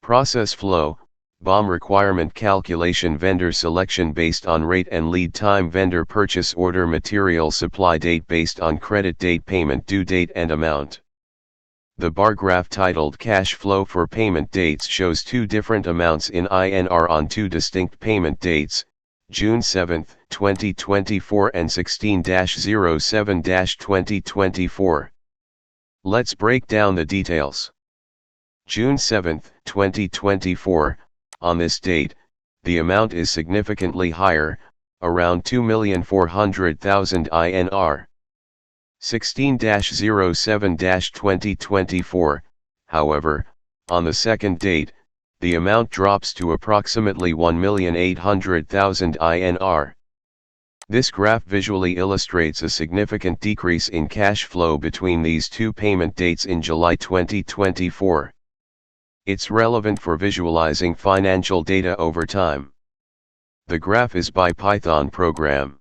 Process flow, BOM requirement calculation, vendor selection based on rate and lead time, vendor purchase order, material supply date based on credit date, payment due date and amount. The bar graph titled Cash Flow for Payment Dates shows two different amounts in INR on two distinct payment dates, June 7, 2024 and 16-07-2024. Let's break down the details. June 7, 2024, on this date, the amount is significantly higher, around 2,400,000 INR. 16-07-2024, however, on the second date, the amount drops to approximately 1,800,000 INR. This graph visually illustrates a significant decrease in cash flow between these two payment dates in July 2024. It's relevant for visualizing financial data over time. The graph is by Python program.